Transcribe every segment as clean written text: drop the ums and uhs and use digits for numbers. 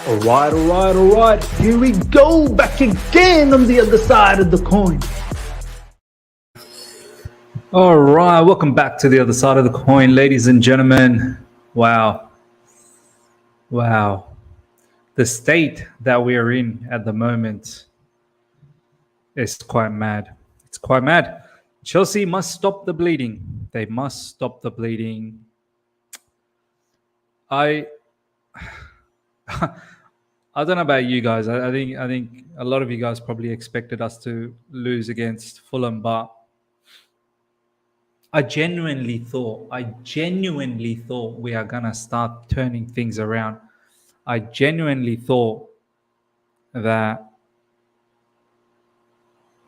All right. Here we go, back again on the other side of the coin. All right, welcome back to the other side of the coin, ladies and gentlemen. Wow. The state that we are in at the moment is quite mad. It's quite mad. Chelsea must stop the bleeding. They must stop the bleeding. I don't know about you guys. I think a lot of you guys probably expected us to lose against Fulham, but I genuinely thought we are gonna start turning things around. I genuinely thought that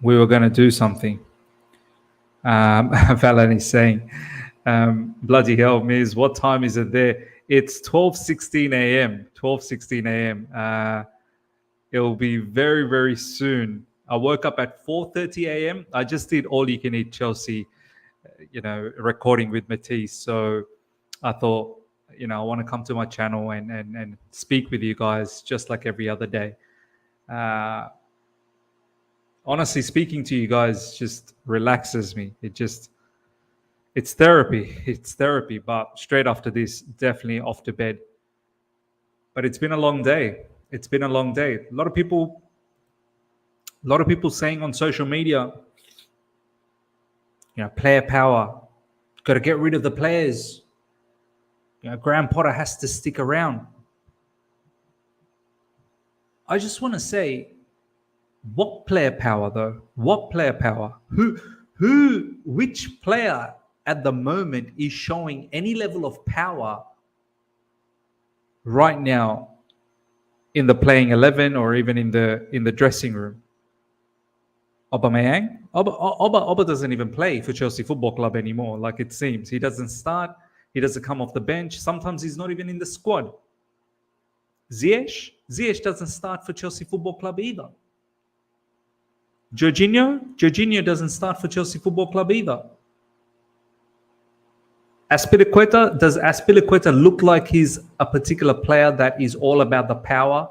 we were gonna do something. Valan is saying, bloody hell, Miz, what time is it there? It's 12:16 a.m. 12:16 a.m. It will be very, very soon. I woke up at 4:30 a.m. I just did all you can eat Chelsea, recording with Matisse. So I thought, I want to come to my channel and speak with you guys just like every other day. Honestly, speaking to you guys just relaxes me. It's therapy. It's therapy. But straight after this, definitely off to bed. But it's been a long day. It's been a long day. A lot of people saying on social media, player power. Got to get rid of the players. Graham Potter has to stick around. I just want to say, what player power though? What player power? Which player at the moment is showing any level of power right now in the playing 11 or even in the dressing room? Aubameyang? Oba doesn't even play for Chelsea Football Club anymore, like it seems. He doesn't start. He doesn't come off the bench. Sometimes he's not even in the squad. Ziyech doesn't start for Chelsea Football Club either. Jorginho doesn't start for Chelsea Football Club either. Does Azpilicueta look like he's a particular player that is all about the power?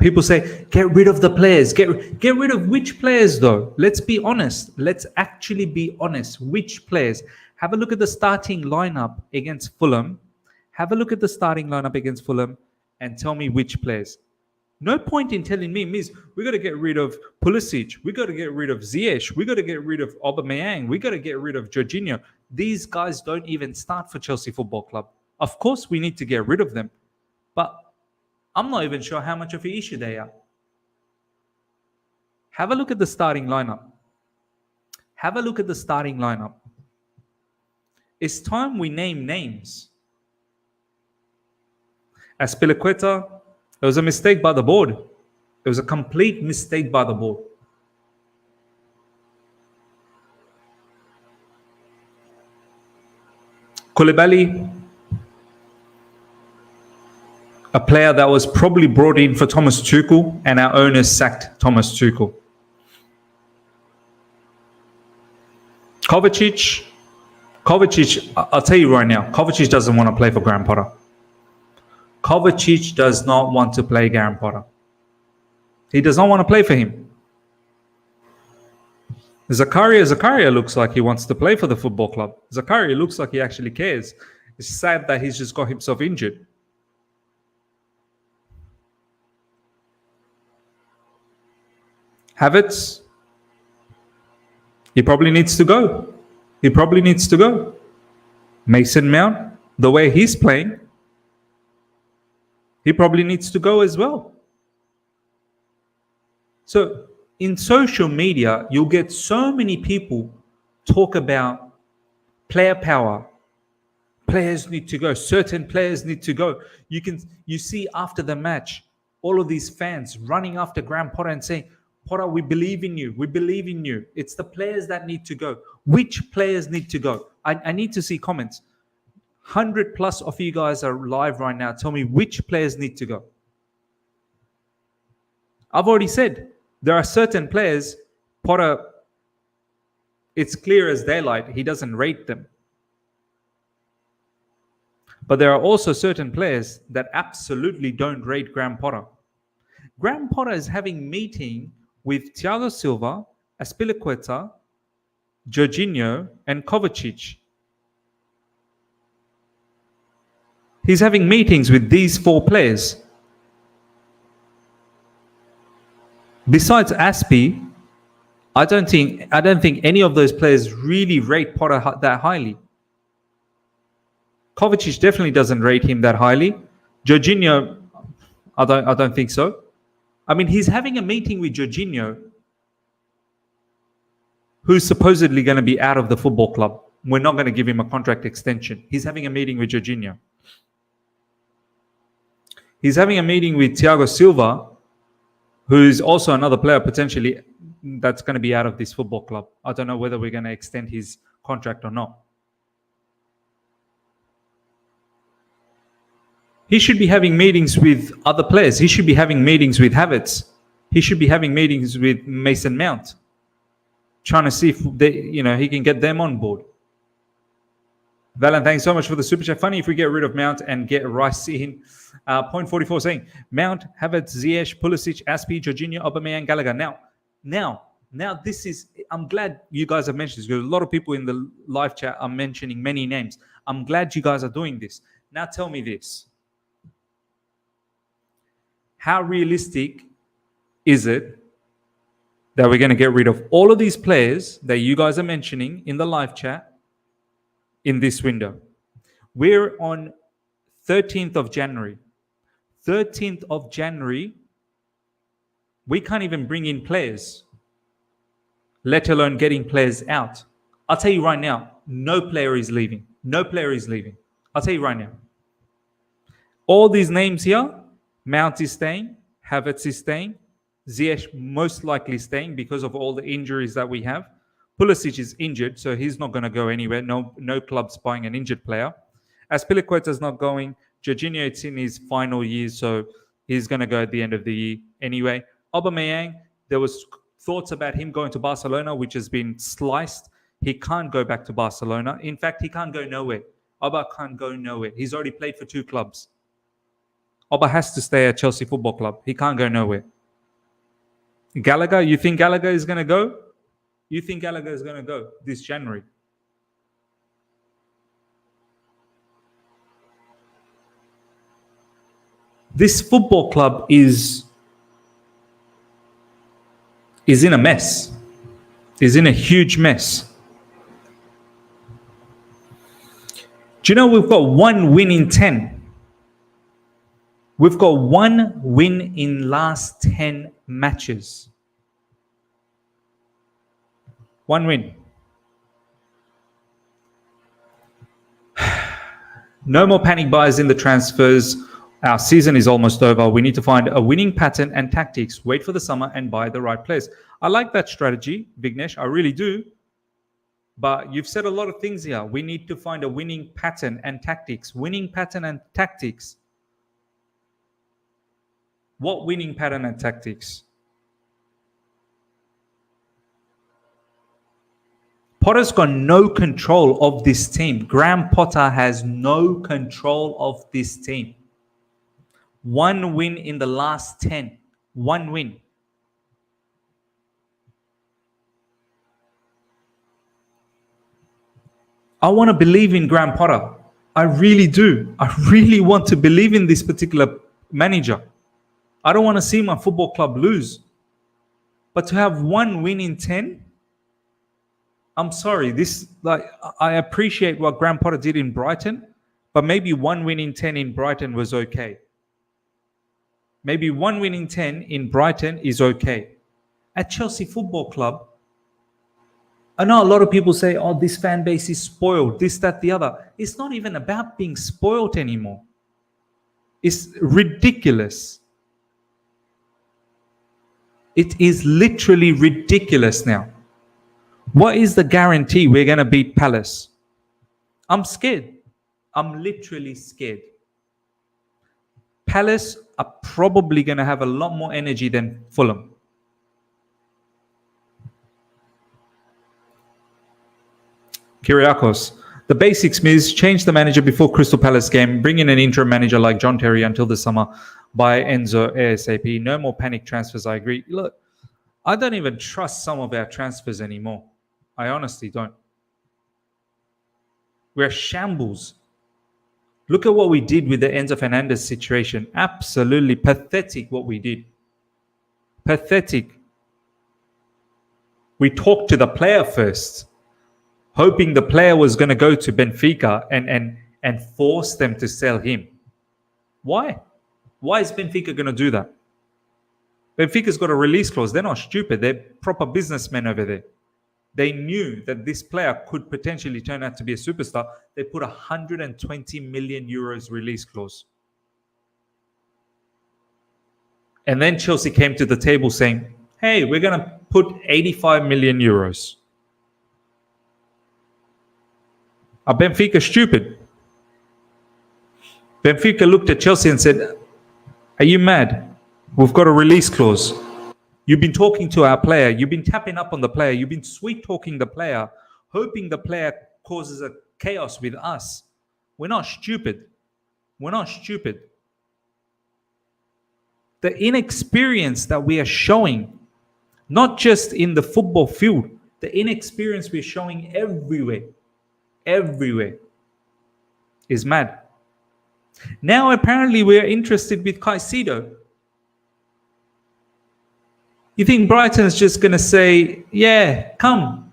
People say, get rid of the players. Get rid of which players though? Let's be honest. Let's actually be honest. Which players? Have a look at the starting lineup against Fulham. And tell me which players. No point in telling me, Miz, we got to get rid of Pulisic. We got to get rid of Ziyech. We got to get rid of Aubameyang. We got to get rid of Jorginho. These guys don't even start for Chelsea Football Club. Of course, we need to get rid of them. But I'm not even sure how much of an issue they are. Have a look at the starting lineup. It's time we name names. Azpilicueta, it was a mistake by the board. It was a complete mistake by the board. Koulibaly, a player that was probably brought in for Thomas Tuchel, and our owners sacked Thomas Tuchel. Kovacic, I'll tell you right now, Kovacic doesn't want to play for Graham Potter. Kovacic does not want to play Graham Potter. He does not want to play for him. Zakaria looks like he wants to play for the football club. Zakaria looks like he actually cares. It's sad that he's just got himself injured. Havertz, he probably needs to go. Mason Mount, the way he's playing, he probably needs to go as well. So in social media, you'll get so many people talk about player power. Players need to go. Certain players need to go. You see after the match, all of these fans running after Graham Potter and saying, Potter, we believe in you. It's the players that need to go. Which players need to go? I need to see comments. 100 plus of you guys are live right now. Tell me which players need to go. I've already said there are certain players, Potter, it's clear as daylight, he doesn't rate them. But there are also certain players that absolutely don't rate Graham Potter. Graham Potter is having meeting with Thiago Silva, Aspilicueta, Jorginho, and Kovacic. He's having meetings with these four players. Besides Aspi, I don't think any of those players really rate Potter that highly. Kovacic definitely doesn't rate him that highly. Jorginho, I don't think so. I mean, he's having a meeting with Jorginho, who's supposedly going to be out of the football club. We're not going to give him a contract extension. He's having a meeting with Jorginho. He's having a meeting with Thiago Silva, who's also another player potentially that's going to be out of this football club. I don't know whether we're going to extend his contract or not. He should be having meetings with other players. He should be having meetings with Havertz. He should be having meetings with Mason Mount, trying to see if he can get them on board. Valen, thanks so much for the super chat. Funny if we get rid of Mount and get Rice in. Point 44 saying Mount, Havertz, Ziyech, Pulisic, Aspi, Jorginho, Aubameyang, Gallagher. Now this is. I'm glad you guys have mentioned this because a lot of people in the live chat are mentioning many names. I'm glad you guys are doing this. Now tell me this. How realistic is it that we're going to get rid of all of these players that you guys are mentioning in the live chat in this window? We're on 13th of January. 13th of January, we can't even bring in players, let alone getting players out. I'll tell you right now, no player is leaving. No player is leaving. I'll tell you right now. All these names here, Mount is staying, Havertz is staying, Ziyech most likely staying because of all the injuries that we have. Pulisic is injured, so he's not going to go anywhere. No club's buying an injured player. Aspilicueta's not going. Jorginho, it's in his final year, so he's going to go at the end of the year anyway. Aubameyang, there was thoughts about him going to Barcelona, which has been sliced. He can't go back to Barcelona. In fact, he can't go nowhere. Auba can't go nowhere. He's already played for 2 clubs. Auba has to stay at Chelsea Football Club. He can't go nowhere. Gallagher, you think Gallagher is going to go? You think Gallagher is going to go this January? This football club is in a mess. Is in a huge mess. Do you know we've got 1 win in 10? We've got 1 win in last 10 matches. 1 win. No more panic buys in the transfers. Our season is almost over. We need to find a winning pattern and tactics. Wait for the summer and buy the right players. I like that strategy, Vignesh. I really do. But you've said a lot of things here. We need to find a winning pattern and tactics. Winning pattern and tactics. What winning pattern and tactics? Potter's got no control of this team. Graham Potter has no control of this team. 1 win in the last 10. 1 win. I want to believe in Graham Potter. I really do. I really want to believe in this particular manager. I don't want to see my football club lose. But to have 1 win in 10, I'm sorry. I appreciate what Graham Potter did in Brighton, but maybe 1 win in 10 in Brighton was okay. Maybe 1 win in 10 in Brighton is okay. At Chelsea Football Club, I know a lot of people say, oh, this fan base is spoiled, this, that, the other. It's not even about being spoiled anymore. It's ridiculous. It is literally ridiculous now. What is the guarantee we're going to beat Palace? I'm scared. I'm literally scared. Palace are probably going to have a lot more energy than Fulham. Kyriakos, The basics, Miz, change the manager before Crystal Palace game. Bring in an interim manager like John Terry until the summer. Buy Enzo ASAP. No more panic transfers, I agree. Look, I don't even trust some of our transfers anymore. I honestly don't. We're shambles. Look at what we did with the Enzo Fernandez situation. Absolutely pathetic what we did. Pathetic. We talked to the player first, hoping the player was going to go to Benfica and force them to sell him. Why? Why is Benfica going to do that? Benfica's got a release clause. They're not stupid. They're proper businessmen over there. They knew that this player could potentially turn out to be a superstar. They put 120 million euros release clause. And then Chelsea came to the table saying, hey, we're going to put 85 million euros. Are Benfica stupid? Benfica looked at Chelsea and said, are you mad? We've got a release clause. You've been talking to our player. You've been tapping up on the player. You've been sweet-talking the player, hoping the player causes a chaos with us. We're not stupid. We're not stupid. The inexperience that we are showing, not just in the football field, the inexperience we're showing everywhere, is mad. Now, apparently, we're interested with Caicedo. You think Brighton's just going to say, yeah, come.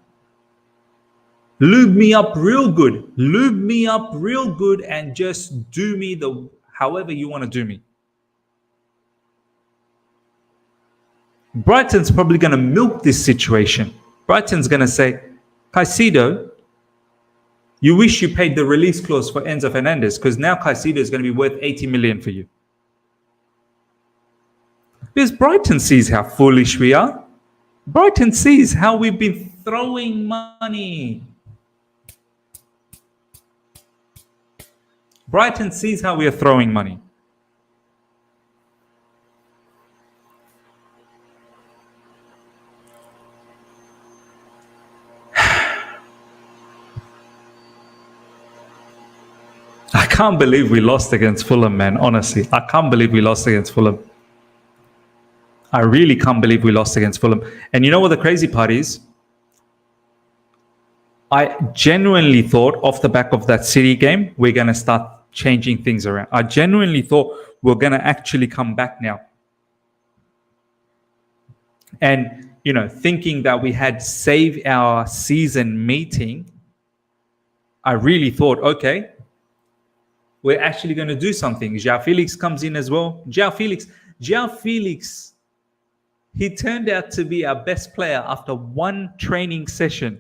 Lube me up real good. Lube me up real good and just do me the however you want to do me. Brighton's probably going to milk this situation. Brighton's going to say, Caicedo, you wish you paid the release clause for Enzo Fernandez because now Caicedo is going to be worth 80 million for you. Because Brighton sees how foolish we are. Brighton sees how we've been throwing money. Brighton sees how we are throwing money. I can't believe we lost against Fulham, man. Honestly, I can't believe we lost against Fulham. I really can't believe we lost against Fulham. And you know what the crazy part is? I genuinely thought off the back of that City game, we're going to start changing things around. I genuinely thought we're going to actually come back now. And, you know, thinking that we had saved our season meeting, I really thought, okay, we're actually going to do something. João Felix comes in as well. João Felix, he turned out to be our best player after one training session.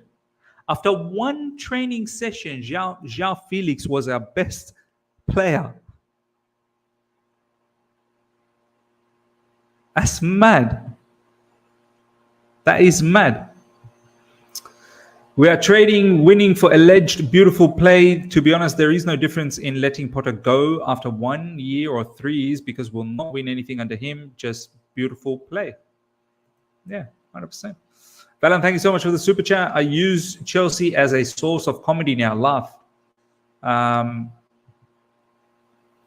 After one training session, João Felix was our best player. That's mad. That is mad. We are trading winning for alleged beautiful play. To be honest, there is no difference in letting Potter go after 1 year or 3 years because we'll not win anything under him. Just beautiful play. Yeah, 100%. Valen, thank you so much for the super chat. I use Chelsea as a source of comedy now. Laugh.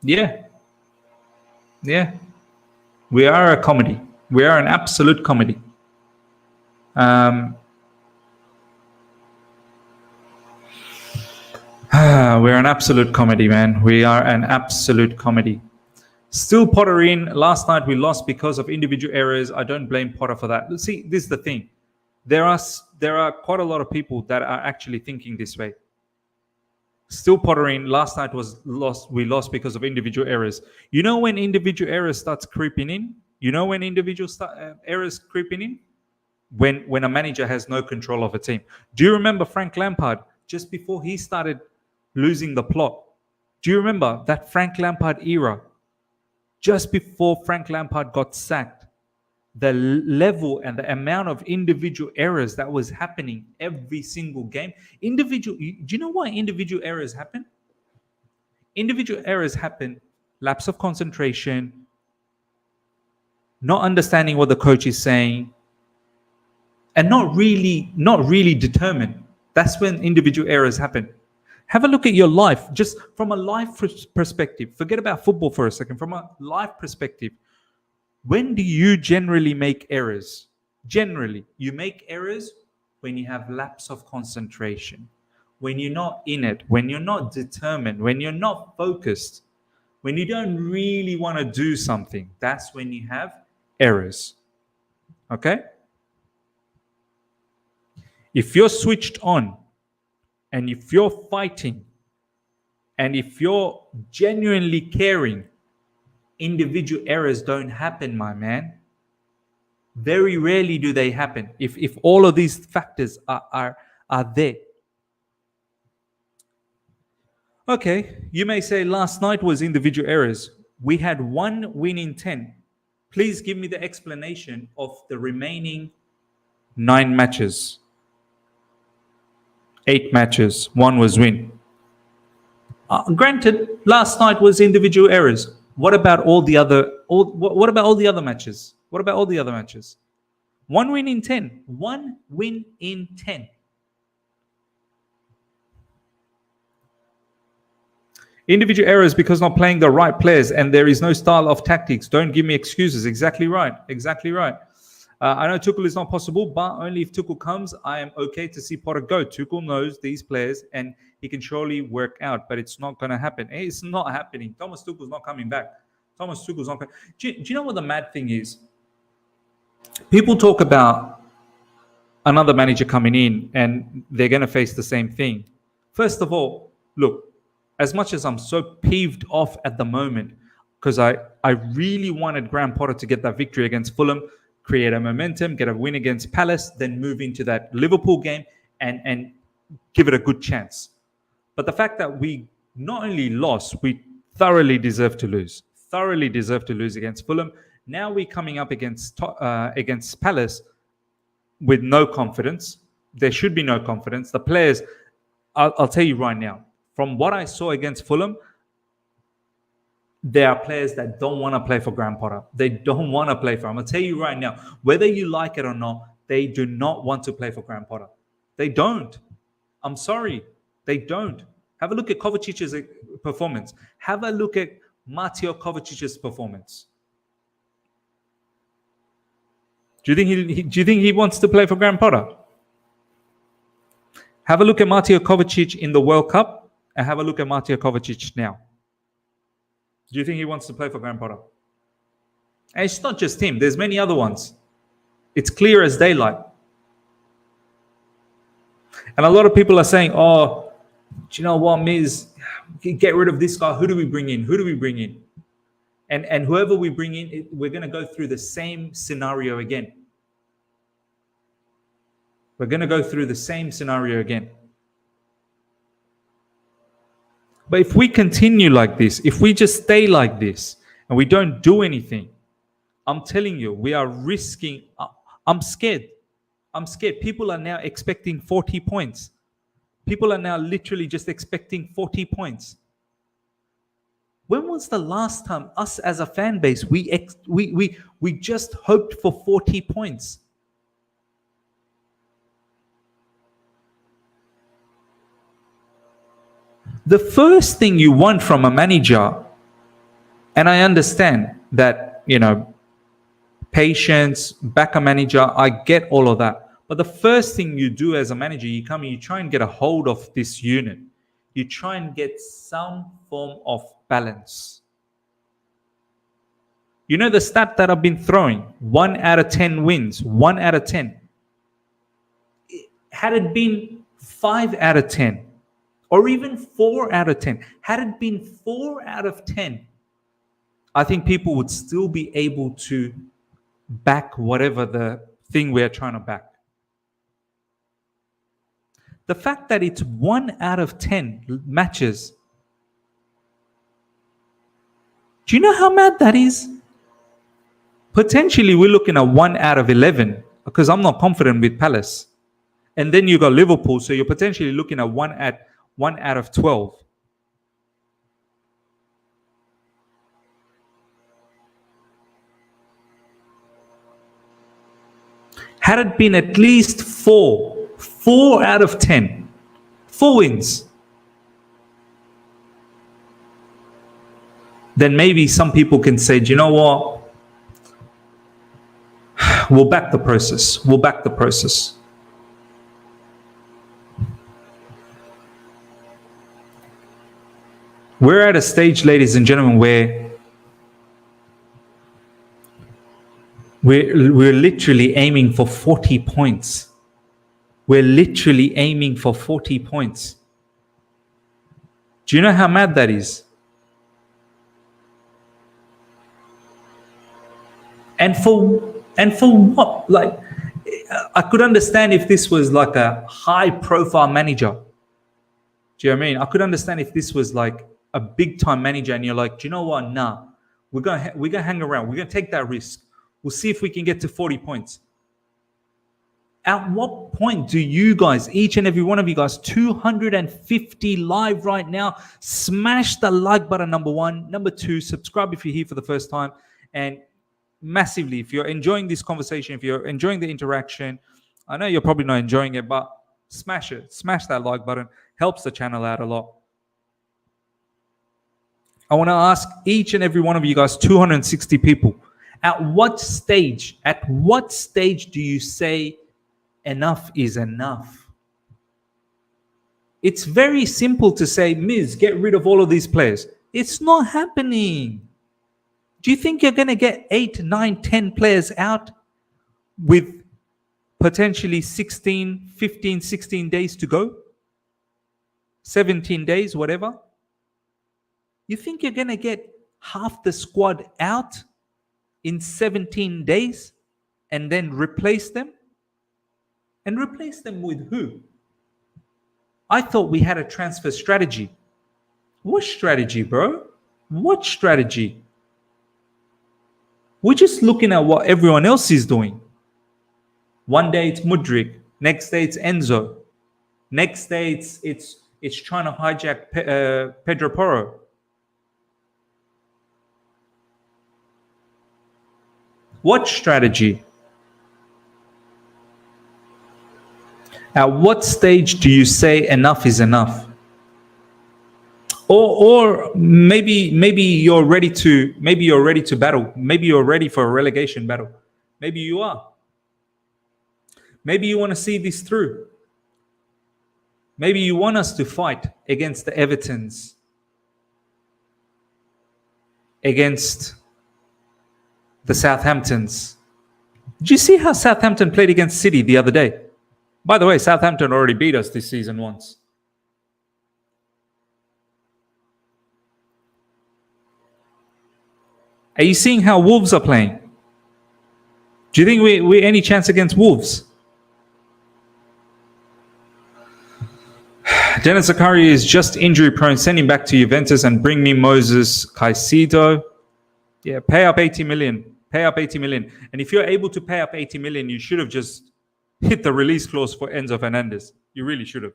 Yeah. We are a comedy. We are an absolute comedy. We're an absolute comedy, man. We are an absolute comedy. Still Potter in. Last night we lost because of individual errors. I don't blame Potter for that. See, this is the thing. There are quite a lot of people that are actually thinking this way. Still Potter in. Last night we lost because of individual errors. You know when individual errors starts creeping in? You know when individual errors creeping in? When a manager has no control of a team. Do you remember Frank Lampard just before he started losing the plot? Do you remember that Frank Lampard era? Just before Frank Lampard got sacked, the level and the amount of individual errors that was happening every single game. Do you know why individual errors happen? Individual errors happen, lapse of concentration, not understanding what the coach is saying, and not really determined. That's when individual errors happen. Have a look at your life, just from a life perspective. Forget about football for a second. From a life perspective, when do you generally make errors? Generally, you make errors when you have lapse of concentration, when you're not in it, when you're not determined, when you're not focused, when you don't really want to do something. That's when you have errors. Okay? If you're switched on and if you're fighting and if you're genuinely caring, individual errors don't happen, my man. Very rarely do they happen if all of these factors are there. Okay, you may say last night was individual errors. We had 1 win in 10. Please give me the explanation of the remaining 9 matches. 8 matches, 1 was win. Granted, last night was individual errors. What about all the other? What about all the other matches? What about all the other matches? 1 win in 10. 1 win in 10. Individual errors because not playing the right players and there is no style of tactics. Don't give me excuses. Exactly right. Exactly right. I know Tuchel is not possible, but only if Tuchel comes, I am okay to see Potter go. Tuchel knows these players and he can surely work out, but it's not going to happen. It's not happening. Thomas Tuchel's not coming back. Thomas Tuchel's not coming. Do you know what the mad thing is? People talk about another manager coming in and they're going to face the same thing. First of all, look, as much as I'm so peeved off at the moment, because I really wanted Graham Potter to get that victory against Fulham, create a momentum, get a win against Palace, then move into that Liverpool game and give it a good chance. But the fact that we not only lost, we thoroughly deserve to lose. Thoroughly deserve to lose against Fulham. Now we're coming up against Palace with no confidence. There should be no confidence. The players, I'll tell you right now, from what I saw against Fulham, there are players that don't want to play for Graham Potter. They don't want to play for him. I'll tell you right now, whether you like it or not, they do not want to play for Graham Potter. They don't. I'm sorry. They don't. Have a look at Kovacic's performance. Have a look at Mateo Kovacic's performance. Do you think he wants to play for Graham Potter? Have a look at Mateo Kovacic in the World Cup and have a look at Mateo Kovacic now. Do you think he wants to play for Graham Potter? And it's not just him. There's many other ones. It's clear as daylight. And a lot of people are saying, oh, do you know what, Miz? Get rid of this guy. Who do we bring in? Who do we bring in? And whoever we bring in, we're going to go through the same scenario again. We're going to go through the same scenario again. But if we continue like this, if we just stay like this and we don't do anything, I'm telling you, we are risking. I'm scared. I'm scared. People are now expecting 40 points. People are now literally just expecting 40 points. When was the last time us as a fan base, we just hoped for 40 points? The first thing you want from a manager, and I understand that, patience, back a manager, I get all of that. But the first thing you do as a manager, you come and you try and get a hold of this unit. You try and get some form of balance. You know the stat that I've been throwing, 1 out of 10 wins, 1 out of 10. Had it been 5 out of 10, or even 4 out of 10, had it been 4 out of 10, I think people would still be able to back whatever the thing we're trying to back. The fact that it's 1 out of 10 matches, do you know how mad that is? Potentially, we're looking at 1 out of 11 because I'm not confident with Palace. And then you got Liverpool, so you're potentially looking at 1 out of 12. Had it been at least 4 out of 10, 4 wins, then maybe some people can say, do you know what? We'll back the process. We'll back the process. We're at a stage, ladies and gentlemen, where we're literally aiming for 40 points. We're literally aiming for 40 points. Do you know how mad that is? And for what? Like, I could understand if this was like a high profile manager. Do you know what I mean? I could understand if this was like a big time manager and you're like, do you know what? Nah, we're gonna hang around. We're gonna take that risk. We'll see if we can get to 40 points. At what point do you guys, each and every one of you guys, 250 live right now, smash the like button, number one. Number two, subscribe if you're here for the first time. And massively, if you're enjoying this conversation, if you're enjoying the interaction, I know you're probably not enjoying it, but smash it. Smash that like button. Helps the channel out a lot. I want to ask each and every one of you guys, 260 people, at what stage do you say enough is enough? It's very simple to say, Miz, get rid of all of these players. It's not happening. Do you think you're going to get 8, 9, 10 players out with potentially 16, 15, 16 days to go? 17 days, whatever? You think you're going to get half the squad out in 17 days and then replace them? And replace them with who? I thought we had a transfer strategy. What strategy, bro? What strategy? We're just looking at what everyone else is doing. One day it's Mudryk. Next day it's Enzo. Next day it's trying to hijack Pedro Porro. What strategy? At what stage do you say enough is enough? Or maybe you're ready to battle. Maybe you're ready for a relegation battle. Maybe you are. Maybe you want to see this through. Maybe you want us to fight against the Evertons, against the Southamptons. Did you see how Southampton played against City the other day? By the way, Southampton already beat us this season once. Are you seeing how Wolves are playing? Do you think we any chance against Wolves? Dennis Zakari is just injury prone. Send him back to Juventus and bring me Moses Caicedo. Yeah, pay up 80 million. Pay up 80 million. And if you're able to pay up 80 million, you should have just hit the release clause for Enzo Fernandez. You really should have.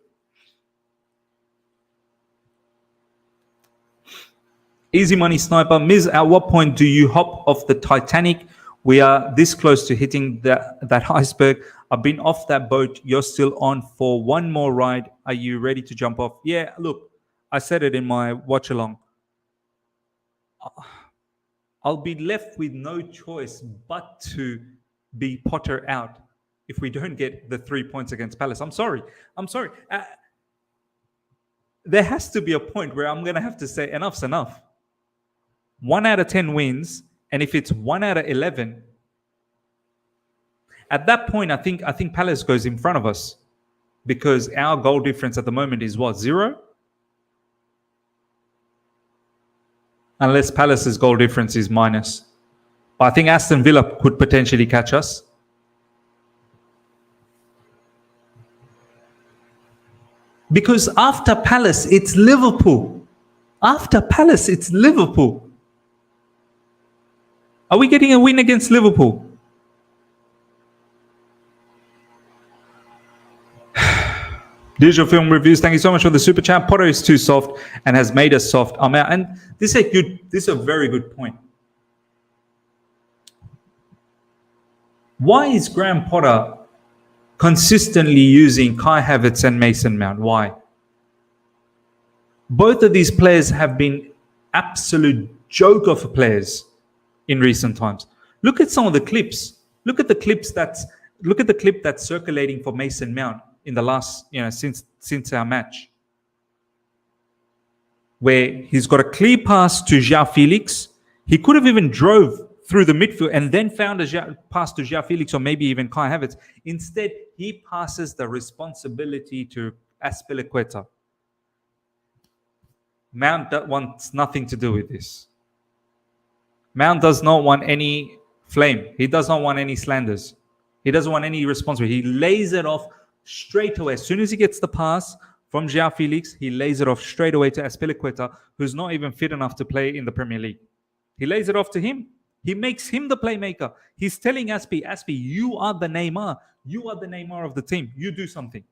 Easy money sniper. Miz, at what point do you hop off the Titanic? We are this close to hitting that iceberg. I've been off that boat. You're still on for one more ride. Are you ready to jump off? Yeah, look, I said it in my watch along. I'll be left with no choice but to be Potter out if we don't get the 3 points against Palace. I'm sorry. There has to be a point where I'm going to have to say enough's enough. 1 out of 10 wins, and if it's 1 out of 11, at that point, I think Palace goes in front of us because our goal difference at the moment is what, 0? Unless Palace's goal difference is minus. But I think Aston Villa could potentially catch us. Because after Palace, it's Liverpool. After Palace, it's Liverpool. Are we getting a win against Liverpool? Digital Film Reviews, thank you so much for the super chat. Potter is too soft and has made us soft. I'm out. And this is a very good point. Why is Graham Potter consistently using Kai Havertz and Mason Mount? Why? Both of these players have been absolute joke of players in recent times. Look at some of the clips. Look at the clip that's circulating for Mason Mount in the last, since our match, where he's got a clear pass to João Felix. He could have even drove through the midfield and then found a pass to João Felix or maybe even Kai Havertz. Instead, he passes the responsibility to Azpilicueta. Mount wants nothing to do with this. Mount does not want any flame. He does not want any slanders. He doesn't want any responsibility. He lays it off straight away. As soon as he gets the pass from João Felix, he lays it off straight away to Azpilicueta, who's not even fit enough to play in the Premier League. He lays it off to him. He makes him the playmaker. He's telling Aspi, you are the Neymar. You are the Neymar of the team. You do something.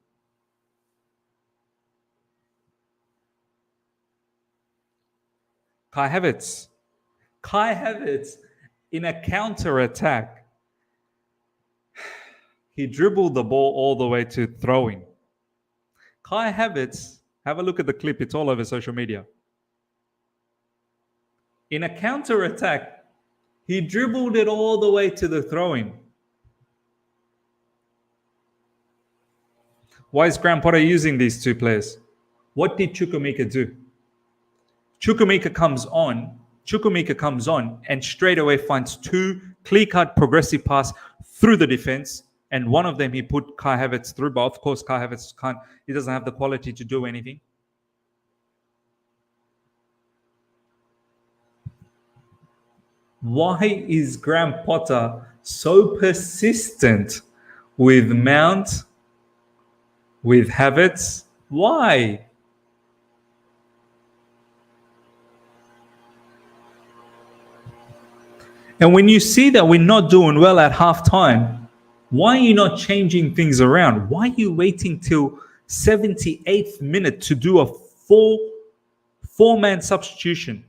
Kai Havertz in a counter-attack, he dribbled the ball all the way to throwing. Kai Havertz, have a look at the clip. It's all over social media. In a counter-attack, he dribbled it all the way to the throwing. Why is Graham Potter using these two players? What did Chukwuemeka do? Chukwuemeka comes on and straight away finds two clear-cut progressive pass through the defense, and one of them he put Kai Havertz through, but of course Kai Havertz he doesn't have the quality to do anything. Why is Graham Potter so persistent with Mount, with Havertz? Why? And when you see that we're not doing well at halftime, why are you not changing things around? Why are you waiting till 78th minute to do a four-man substitution?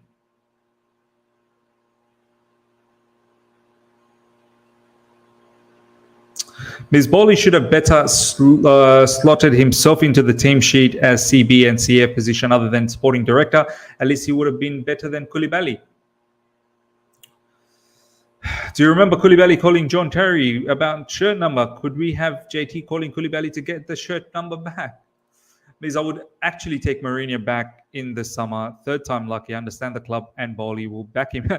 Ms. Bowley should have better slotted himself into the team sheet as CB and CF position other than sporting director. At least he would have been better than Koulibaly. Do you remember Koulibaly calling John Terry about shirt number? Could we have JT calling Koulibaly to get the shirt number back? Because I would actually take Mourinho back in the summer. Third time lucky. I understand the club and Bowley will back him.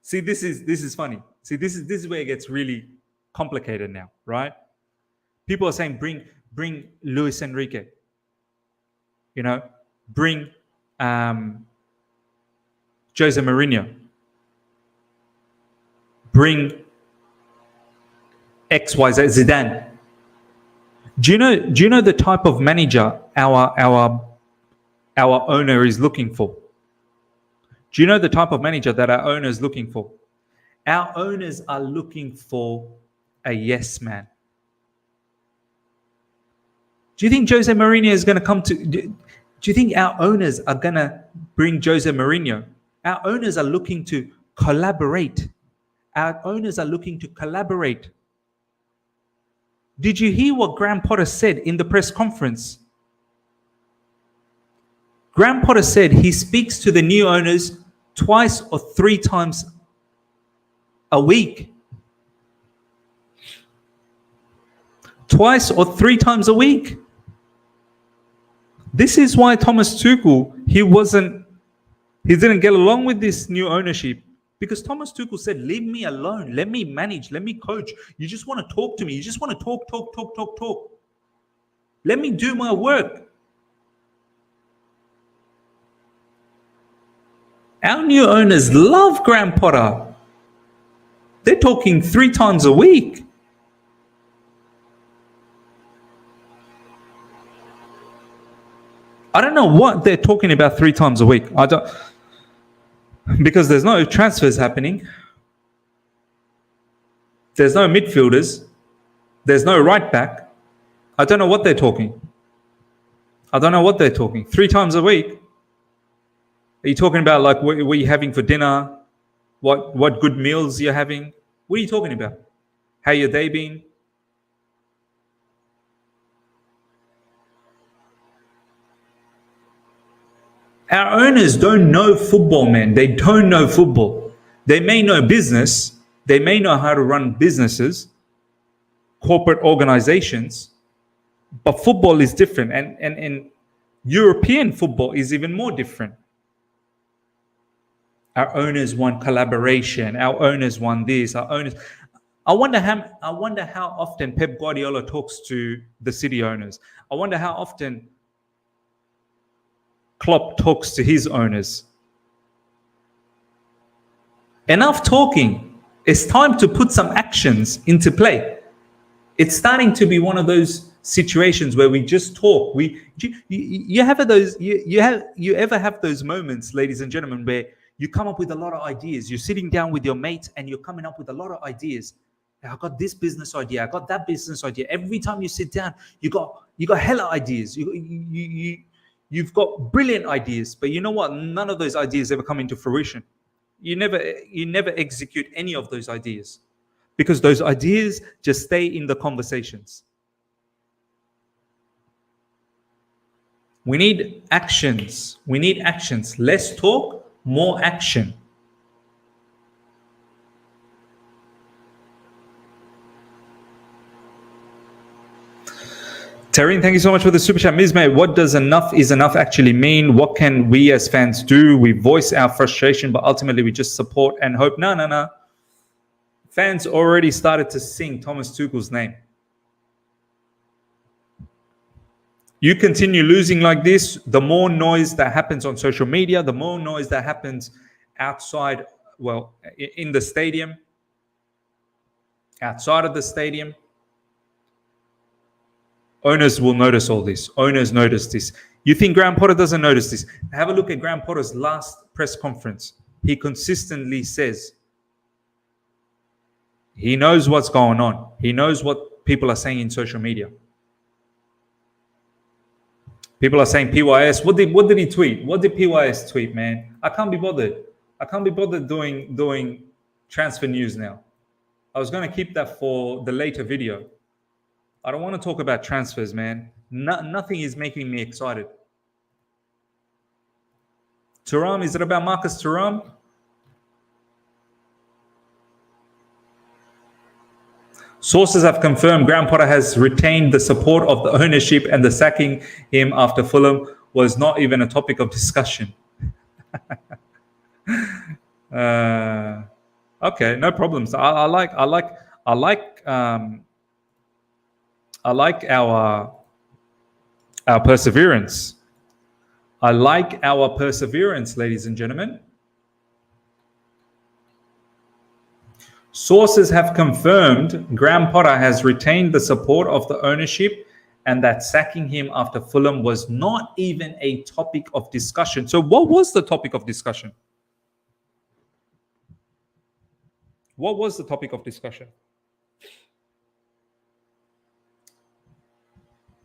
See, this is funny. See, this is where it gets really complicated now, right? People are saying bring Luis Enrique. Bring Jose Mourinho. Bring XYZ Zidane. Do you know the type of manager our owner is looking for? Do you know the type of manager that our owner is looking for? Our owners are looking for a yes man. Do you think Jose Mourinho is going to come to... Do you think our owners are going to bring Jose Mourinho? Our owners are looking to collaborate. Our owners are looking to collaborate. Did you hear what Graham Potter said in the press conference? Graham Potter said he speaks to the new owners twice or three times a week. Twice or three times a week. This is why Thomas Tuchel, he didn't get along with this new ownership. Because Thomas Tuchel said, leave me alone. Let me manage. Let me coach. You just want to talk to me. You just want to talk. Let me do my work. Our new owners love Graham Potter. They're talking 3 times a week. I don't know what they're talking about 3 times a week. Because there's no transfers happening. There's no midfielders. There's no right back. I don't know what they're talking. 3 times a week. Are you talking about like what are you having for dinner? What good meals you're having? What are you talking about? How your day been? Our owners don't know football, man. They don't know football. They may know business. They may know how to run businesses, corporate organizations, but football is different. And European football is even more different. Our owners want collaboration. Our owners want this. Our owners. I wonder how often Pep Guardiola talks to the City owners. I wonder how often Klopp talks to his owners. Enough talking. It's time to put some actions into play. It's starting to be one of those situations where we just talk. You ever have those moments, ladies and gentlemen, where you come up with a lot of ideas. You're sitting down with your mates and you're coming up with a lot of ideas. I got this business idea. I got that business idea. Every time you sit down, you got hella ideas. You've got brilliant ideas, but you know what? None of those ideas ever come into fruition. You never execute any of those ideas because those ideas just stay in the conversations. We need actions. We need actions. Less talk, more action. Taryn, thank you so much for the super chat. Mizme, what does enough is enough actually mean? What can we as fans do? We voice our frustration, but ultimately we just support and hope. No. Fans already started to sing Thomas Tuchel's name. You continue losing like this, the more noise that happens on social media, the more noise that happens outside, well, in the stadium, outside of the stadium. Owners will notice all this. Owners notice this. You think Graham Potter doesn't notice this? Have a look at Graham Potter's last press conference. He consistently says he knows what's going on. He knows what people are saying in social media. People are saying PYS. What did he tweet? What did PYS tweet, man? I can't be bothered. I can't be bothered doing transfer news now. I was going to keep that for the later video. I don't want to talk about transfers, man. Nothing is making me excited. Thuram, is it about Marcus Thuram? Sources have confirmed Graham Potter has retained the support of the ownership and the sacking him after Fulham was not even a topic of discussion. Okay, no problems. I like our perseverance. I like our perseverance, ladies and gentlemen. Sources have confirmed Graham Potter has retained the support of the ownership and that sacking him after Fulham was not even a topic of discussion. So what was the topic of discussion? What was the topic of discussion?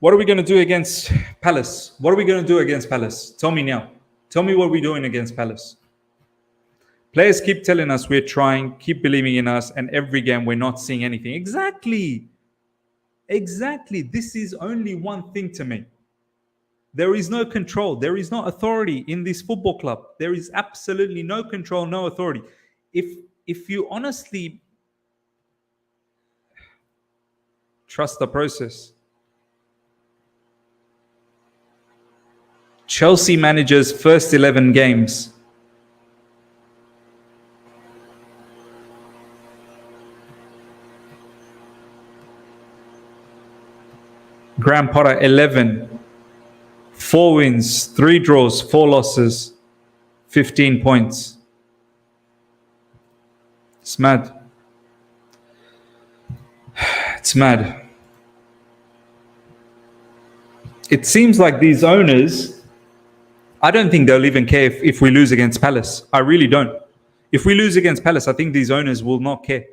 What are we going to do against Palace? What are we going to do against Palace? Tell me now. Tell me what we're doing against Palace. Players keep telling us we're trying, keep believing in us, and every game we're not seeing anything. Exactly. This is only one thing to me. There is no control. There is no authority in this football club. There is absolutely no control, no authority. If you honestly trust the process, Chelsea managers' first 11 games. Graham Potter, 11. 4 wins, 3 draws, 4 losses, 15 points. It's mad. It's mad. It seems like these owners, I don't think they'll even care if we lose against Palace. I really don't. If we lose against Palace, I think these owners will not care.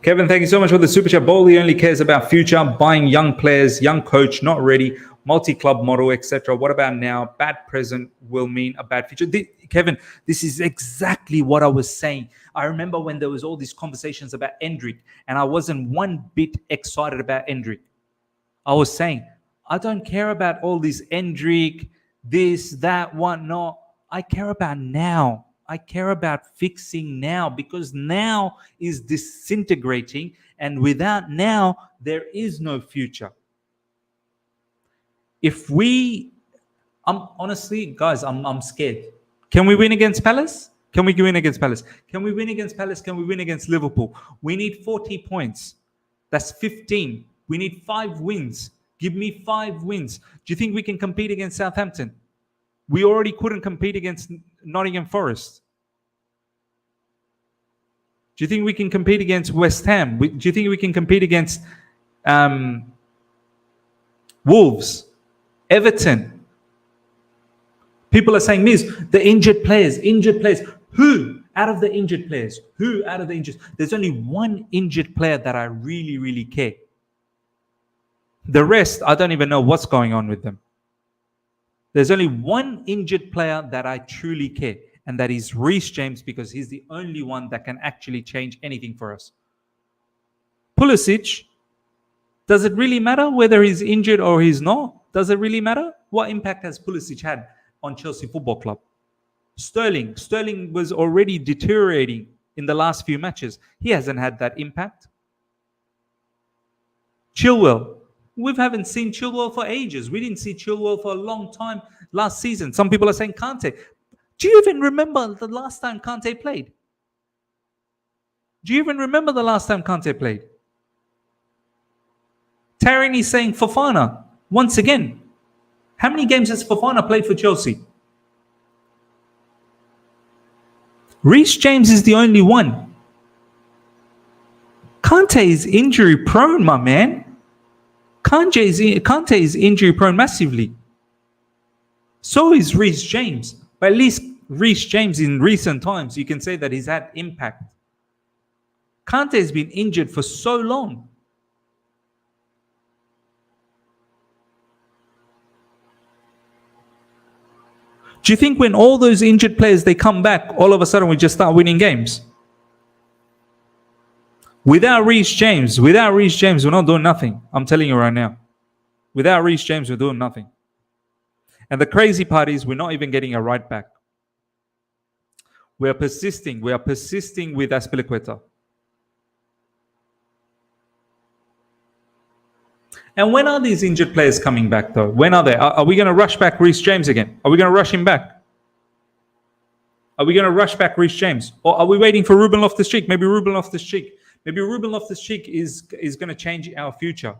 Kevin, thank you so much for the super chat. Bowley only cares about future, buying young players, young coach, not ready, multi-club model, etc. What about now? Bad present will mean a bad future. Kevin, this is exactly what I was saying. I remember when there was all these conversations about Endrick, and I wasn't one bit excited about Endrick. I was saying, I don't care about all this Endrick, this, that, one. No, I care about now. I care about fixing now, because now is disintegrating, and without now, there is no future. If we, I'm honestly, guys, I'm scared. Can we win against Palace? Can we win against Palace? Can we win against Palace? Can we win against Liverpool? We need 40 points. That's 15. We need 5 wins. Give me 5 wins. Do you think we can compete against Southampton? We already couldn't compete against Nottingham Forest. Do you think we can compete against West Ham? Do you think we can compete against Wolves, Everton? People are saying, Miz, the injured players. Who out of the injured players? There's only one injured player that I really, really care. The rest, I don't even know what's going on with them. There's only one injured player that I truly care, and that is Reece James, because he's the only one that can actually change anything for us. Pulisic, does it really matter whether he's injured or he's not? Does it really matter? What impact has Pulisic had on Chelsea Football Club? Sterling was already deteriorating in the last few matches. He hasn't had that impact. Chilwell. We haven't seen Chilwell for ages. We didn't see Chilwell for a long time last season. Some people are saying Kante. Do you even remember the last time Kante played? Taryn is saying Fofana. Once again, how many games has Fofana played for Chelsea? Reece James is the only one. Kante is injury prone, my man. Kante is injury prone massively. So is Reece James. But at least Reece James in recent times, you can say that he's had impact. Kante has been injured for so long. Do you think when all those injured players, they come back, all of a sudden we just start winning games? Without Reece James, we're not doing nothing. I'm telling you right now. Without Reece James, we're doing nothing. And the crazy part is we're not even getting a right back. We are persisting with Azpilicueta. And when are these injured players coming back, though? When are they? Are we going to rush back Reece James again? Are we going to rush him back? Are we going to rush back Reece James? Or are we waiting for Ruben Loftus-Cheek? Maybe Ruben Loftus-Cheek is going to change our future.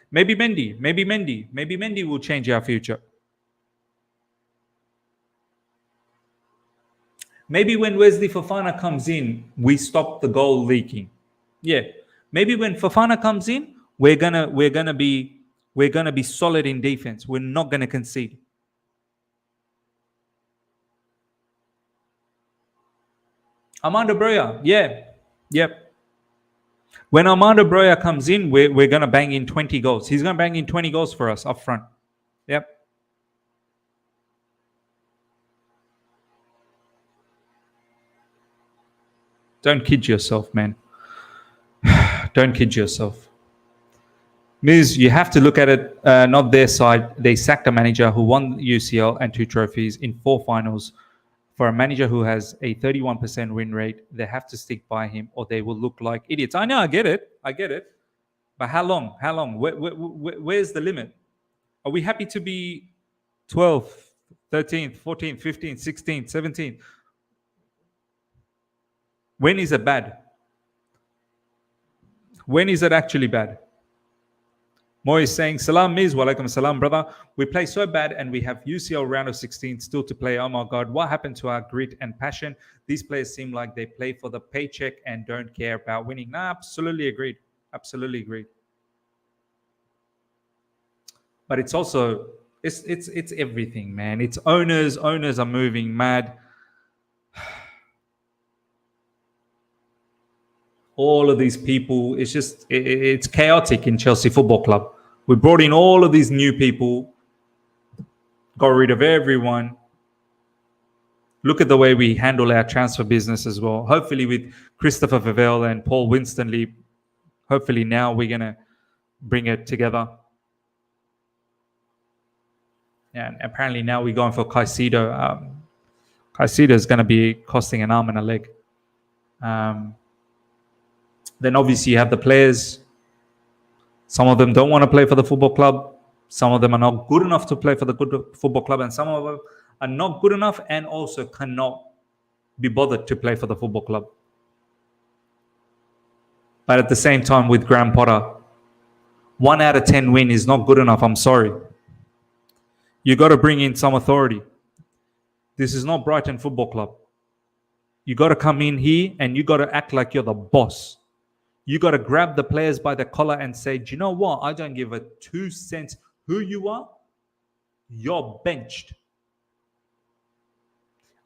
Maybe Mendy will change our future. Maybe when Wesley Fofana comes in, we stop the goal leaking. Yeah. Maybe when Fofana comes in, we're gonna be solid in defense. We're not gonna concede. Armando Broja, yeah. Yep. When Armando Broja comes in, we're gonna bang in 20 goals. He's gonna bang in 20 goals for us up front. Yep. Don't kid yourself, man. Don't kid yourself. Miz, you have to look at it, not their side. They sacked a manager who won UCL and 2 trophies in 4 finals. For a manager who has a 31% win rate, they have to stick by him or they will look like idiots. I know, I get it. But how long? Where's the limit? Are we happy to be 12th, 13th, 14th, 15th, 16th, 17th? When is it bad? When is it actually bad? Mo is saying, Salam Miz, walaikum salam, brother. We play so bad and we have UCL round of 16 still to play. Oh my God, what happened to our grit and passion? These players seem like they play for the paycheck and don't care about winning. Nah, absolutely agreed. But it's also, it's everything, man. It's owners are moving mad. All of these people, it's chaotic in Chelsea Football Club. We brought in all of these new people, got rid of everyone. Look at the way we handle our transfer business as well. Hopefully with Christopher Favell and Paul Winstonley, hopefully now we're going to bring it together. And apparently now we're going for Caicedo. Caicedo is going to be costing an arm and a leg. Then obviously you have the players. Some of them don't want to play for the football club. Some of them are not good enough to play for the good football club. And some of them are not good enough and also cannot be bothered to play for the football club. But at the same time with Graham Potter, 1 out of 10 win is not good enough. I'm sorry. You got to bring in some authority. This is not Brighton Football Club. You got to come in here and you got to act like you're the boss. You got to grab the players by the collar and say, do you know what? I don't give a 2 cents who you are. You're benched.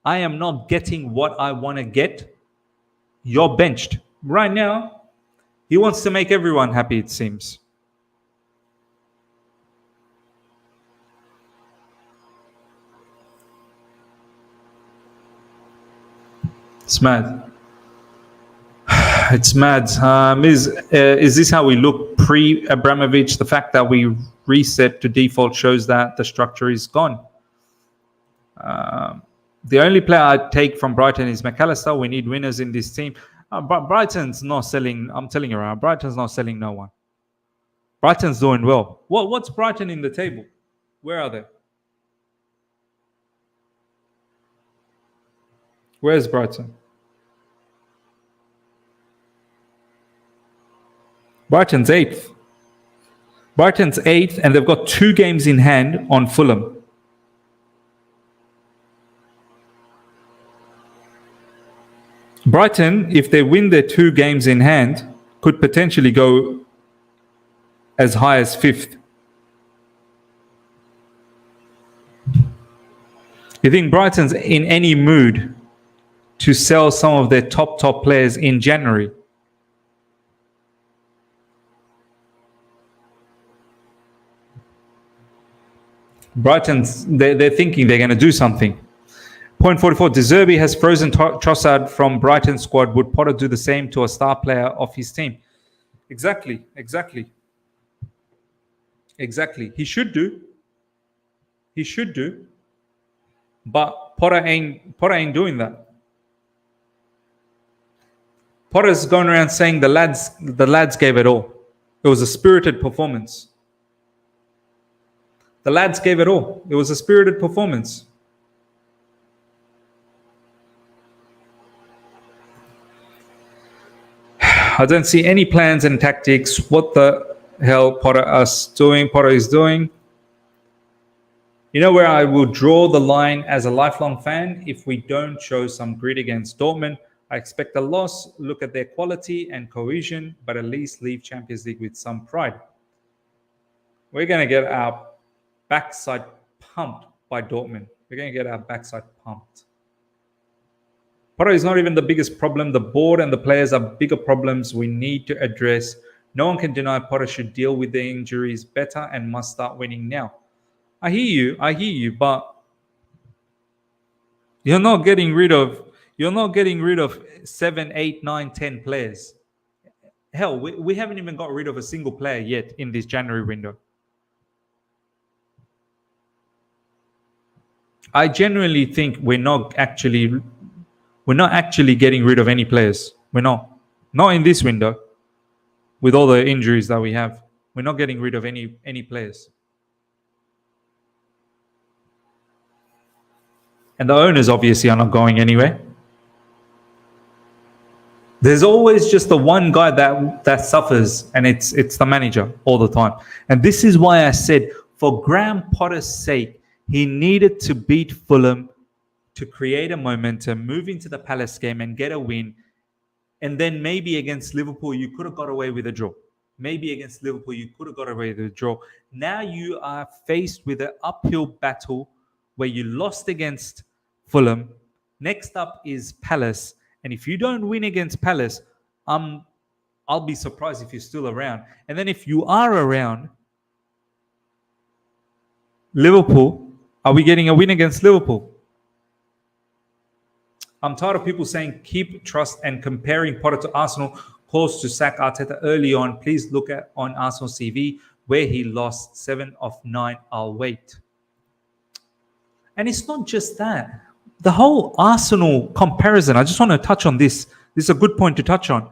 I am not getting what I want to get. You're benched. Right now, he wants to make everyone happy, it seems. It's mad. It's mad. Is this how we look pre-Abramovich? The fact that we reset to default shows that the structure is gone. The only player I'd take from Brighton is McAllister. We need winners in this team. But Brighton's not selling. I'm telling you, Brighton's not selling no one. Brighton's doing well. What's Brighton in the table? Where are they? Where's Brighton? Brighton's 8th. Brighton's 8th, and they've got 2 games in hand on Fulham. Brighton, if they win their 2 games in hand, could potentially go as high as 5th. You think Brighton's in any mood to sell some of their top players in January? Brighton's, they're thinking they're going to do something. Point 44, De Zerbi has frozen Trossard from Brighton squad. Would Potter do the same to a star player of his team? Exactly. He should do. But Potter ain't doing that. Potter's going around saying the lads gave it all. It was a spirited performance. The lads gave it all. It was a spirited performance. I don't see any plans and tactics. What the hell Potter is doing? You know where I will draw the line as a lifelong fan? If we don't show some grit against Dortmund, I expect a loss. Look at their quality and cohesion, but at least leave Champions League with some pride. We're going to get our backside pumped by Dortmund. We're going to get our backside pumped. Potter is not even the biggest problem. The board and the players are bigger problems we need to address. No one can deny Potter should deal with the injuries better and must start winning now. I hear you, but you're not getting rid of 7, 8, 9, 10 players. Hell, we haven't even got rid of a single player yet in this January window. I genuinely think we're not actually getting rid of any players. We're not in this window. With all the injuries that we have, we're not getting rid of any players. And the owners obviously are not going anywhere. There's always just the one guy that suffers, and it's the manager all the time. And this is why I said, for Graham Potter's sake, he needed to beat Fulham to create a momentum, move into the Palace game and get a win. And then maybe against Liverpool, you could have got away with a draw. Now you are faced with an uphill battle where you lost against Fulham. Next up is Palace. And if you don't win against Palace, I'll be surprised if you're still around. And then if you are around, Liverpool, are we getting a win against Liverpool? I'm tired of people saying keep trust and comparing Potter to Arsenal. Calls to sack Arteta early on. Please look at on Arsenal CV where he lost 7 of 9. I'll wait. And it's not just that. The whole Arsenal comparison, I just want to touch on this. This is a good point to touch on.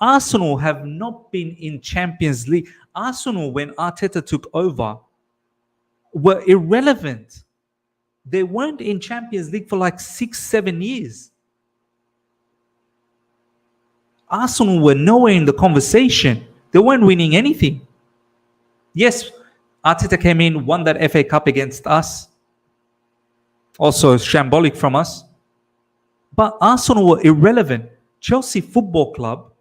Arsenal have not been in Champions League. Arsenal, when Arteta took over, were irrelevant. They weren't in Champions League for like 6-7 years. Arsenal were nowhere in the conversation. They weren't winning anything. Yes, Arteta came in, won that FA Cup against us. Also shambolic from us. But Arsenal were irrelevant. Chelsea Football Club,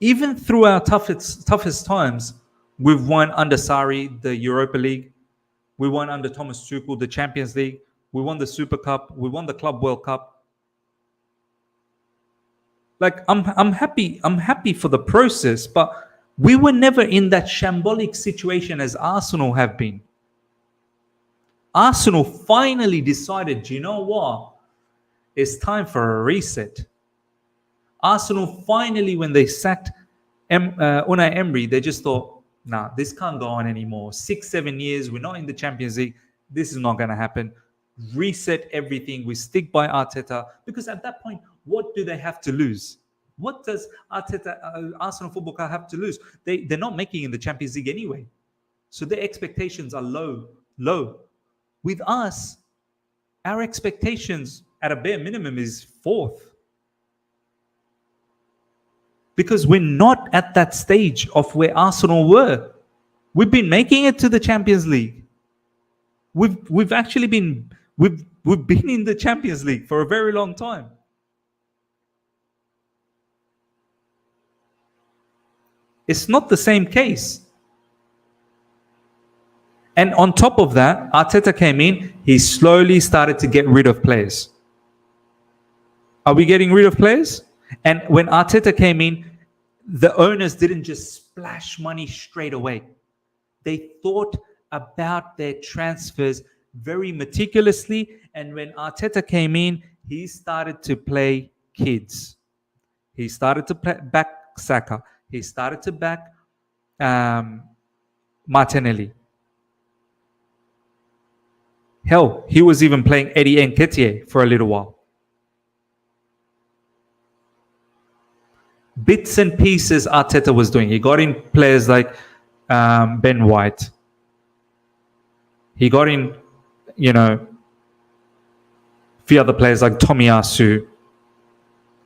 even through our toughest times, we've won under Sarri the Europa League. We won under Thomas Tuchel the Champions League. We won the Super Cup. We won the Club World Cup. Like I'm happy for the process, but we were never in that shambolic situation as Arsenal have been. Arsenal finally decided, you know what? It's time for a reset. Arsenal finally, when they sacked Unai Emery, they just thought, nah, this can't go on anymore. 6-7 years, we're not in the Champions League. This is not going to happen. Reset everything. We stick by Arteta. Because at that point, what do they have to lose? What does Arsenal Football Club have to lose? They're not making in the Champions League anyway. So their expectations are low. With us, our expectations at a bare minimum is 4th. Because we're not at that stage of where Arsenal were. We've been making it to the Champions League. We've actually been we've been in the Champions League for a very long time. It's not the same case. And on top of that, Arteta came in, he slowly started to get rid of players. Are we getting rid of players? And when Arteta came in, the owners didn't just splash money straight away. They thought about their transfers very meticulously. And when Arteta came in, he started to play kids. He started to back Saka. He started to back Martinelli. Hell, he was even playing Eddie Nketiah for a little while. Bits and pieces Arteta was doing. He got in players like Ben White. He got in, a few other players like Tomiyasu.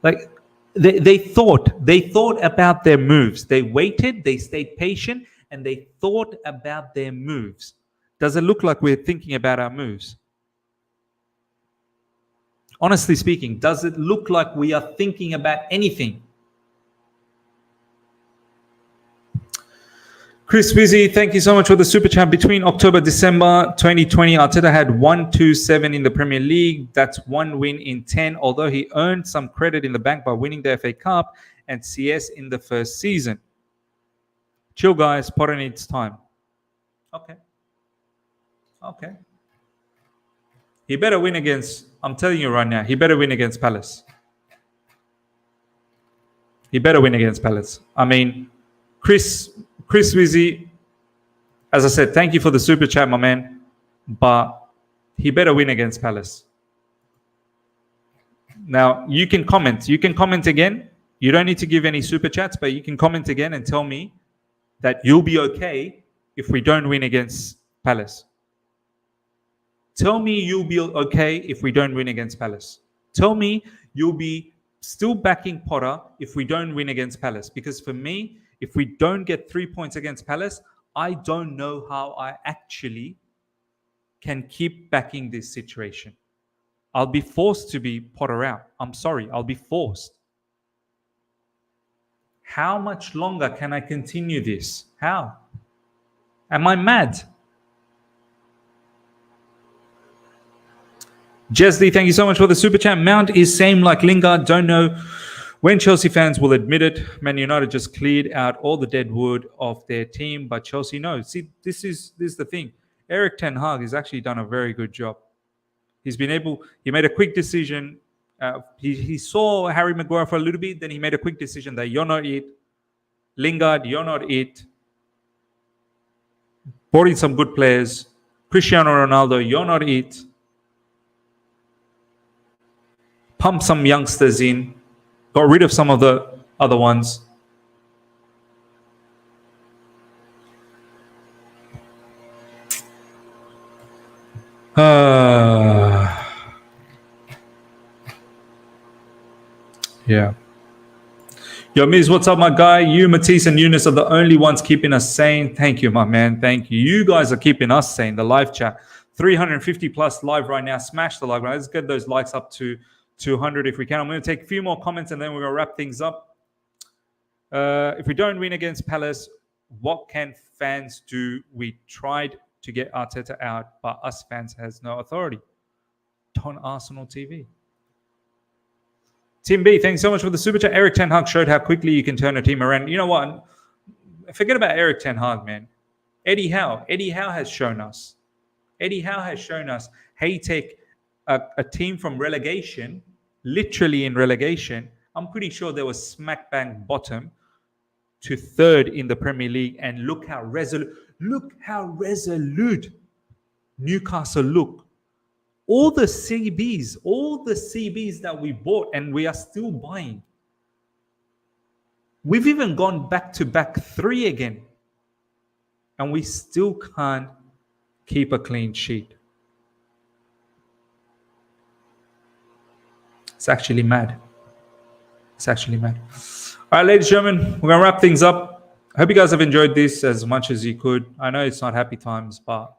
Like they thought about their moves. They waited, they stayed patient, and they thought about their moves. Does it look like we're thinking about our moves? Honestly speaking, does it look like we are thinking about anything? Chris Wizzy, thank you so much for the super chat. Between October, December 2020, Arteta had 1-2-7 in the Premier League. That's 1 win in 10, although he earned some credit in the bank by winning the FA Cup and CS in the first season. Chill, guys. Potter needs time. Okay. He better win against, I'm telling you right now, he better win against Palace. He better win against Palace. I mean, Chris Wizzy, as I said, thank you for the super chat, my man. But he better win against Palace. Now, you can comment. You can comment again. You don't need to give any super chats, but you can comment again and tell me that you'll be okay if we don't win against Palace. Tell me you'll be okay if we don't win against Palace. Tell me you'll be still backing Potter if we don't win against Palace. Because for me, if we don't get 3 points against Palace, I don't know how I actually can keep backing this situation. I'll be forced to be Potter out. I'm sorry, I'll be forced. How much longer can I continue this? How? Am I mad? Jesly, thank you so much for the super chat. Mount is same like Lingard. Don't know when Chelsea fans will admit it. Man United just cleared out all the dead wood of their team, but Chelsea knows. See, this is the thing. Eric Ten Hag has actually done a very good job. He made a quick decision, He saw Harry Maguire for a little bit, then he made a quick decision that you're not it. Lingard, you're not it. Brought in some good players. Cristiano Ronaldo, you're not it. Pump some youngsters in. Got rid of some of the other ones. Yeah. Yo, Miz, what's up, my guy? You, Matisse, and Eunice are the only ones keeping us sane. Thank you, my man. Thank you. You guys are keeping us sane. The live chat, 350 plus live right now. Smash the like. Right? Let's get those likes up to 200 if we can. I'm going to take a few more comments and then we're going to wrap things up. If we don't win against Palace, what can fans do? We tried to get Arteta out, but us fans has no authority. On Arsenal TV. Tim B, thanks so much for the super chat. Eric Ten Hag showed how quickly you can turn a team around. You know what? Forget about Eric Ten Hag, man. Eddie Howe. Eddie Howe has shown us. Eddie Howe has shown us how you take a team from relegation, literally in relegation. I'm pretty sure they were smack bang bottom to third in the Premier League. And look how resolute Newcastle look. All the CBs that we bought and we are still buying. We've even gone back-to-back 3 again. And we still can't keep a clean sheet. It's actually mad. All right, ladies and gentlemen, we're going to wrap things up. I hope you guys have enjoyed this as much as you could. I know it's not happy times, but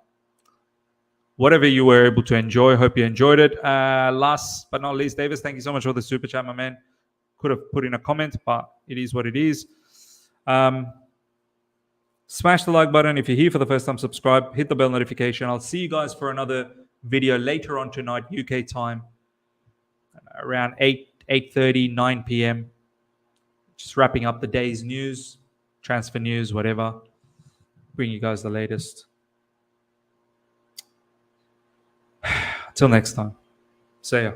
whatever you were able to enjoy, hope you enjoyed it. Last but not least, Davis, thank you so much for the super chat, my man. Could have put in a comment, but it is what it is. Smash the like button. If you're here for the first time, subscribe. Hit the bell notification. I'll see you guys for another video later on tonight, UK time, around 8:30, 9 p.m. Just wrapping up the day's news, transfer news, whatever. Bring you guys the latest. Till next time. See ya.